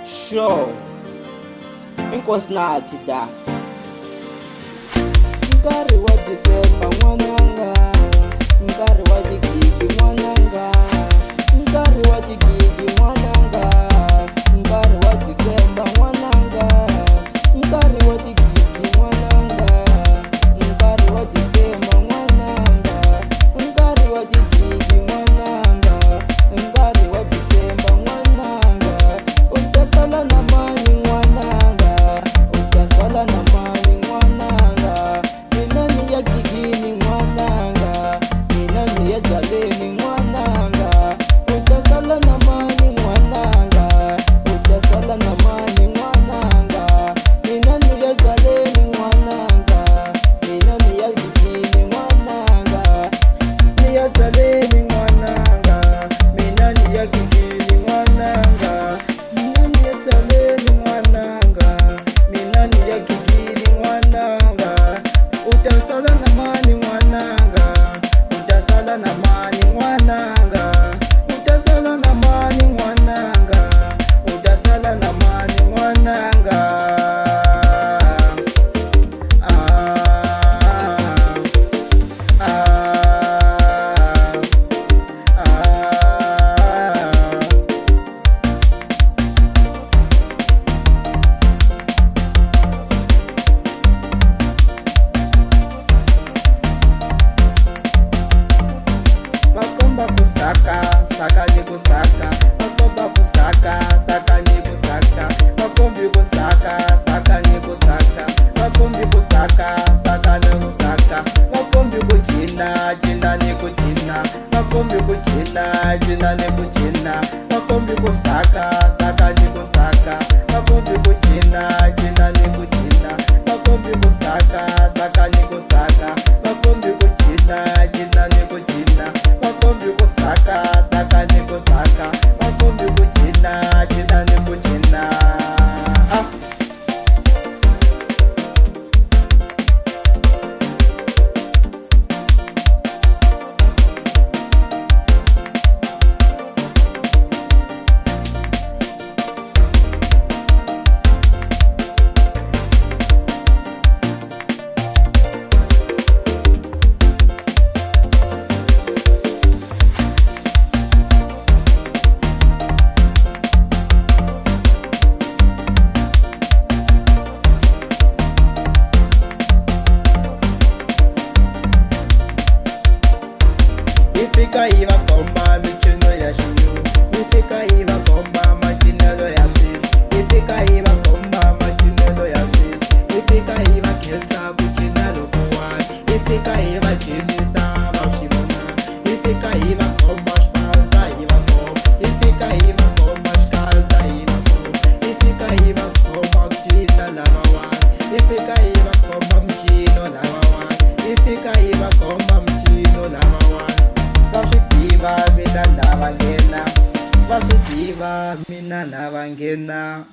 Show inkosi nathi da nkarhi wa December n'wananga, nkarhi wa tigigi n'wananga, nkarhi wa tigigi n'wananga, nkarhi wa December n'wananga, nkarhi wa tigigi n'wananga, nkarhi wa December n'wananga, nkarhi wa tigigi n'wananga, nkarhi wa December n'wananga, u ta sala na mani n'wananga, u ta sala na mani n'wananga, mina ni ya gigini n'wananga, mina ni ya jaleni n'wananga, u ta sala na mani n'wananga, u ta sala na mani n'wananga, mina ni ya jaleni n'wananga, mina ni ya gigini n'wananga, ni ya jaleni n'wananga, mina ni ya gigini n'wananga, mina ni ya jaleni n'wananga, mina ni ya gigini n'wananga, u ta sala na mani n'wananga, u ta sala na mani n'wananga, u ta sala na mani n'wananga, u ta sala na mani n'wananga. Vakomba kusaka, saka ni kusaka, vakomba kusaka, saka ni kusaka, vakombi kusaka, saka ni kusaka, vakombi kusaka, saka ni kusaka, vakombi kujina, jina ni kujina, vakombi kujina, jina ni kujina, vakombi kusaka, saka ni kusaka, vakombi kujina, jina ni kujina, vakombi kusaka, saka ni kusaka, vakombi kujina, jina ni kujina, vakombi kusaka, saka ni kusaka, vakombi kujina, jina ni kujina. Ifika iva komba michino ya shinyu, ifika iva komba machinelo ya fish, ifika iva komba machinelo ya fish, ifika iva kesa kuchinelo kuwa, ifika iva chinisa bashibona, ifika iva komba shpaza iva kom, ifika iva komba shkaza iva kom, ifika iva komba kuchina lavawa, ifika iva komba mchino lavawa, ifika iva komba mchino lavawa. Vashitiva mina na vangena, vashitiva mina na vangena.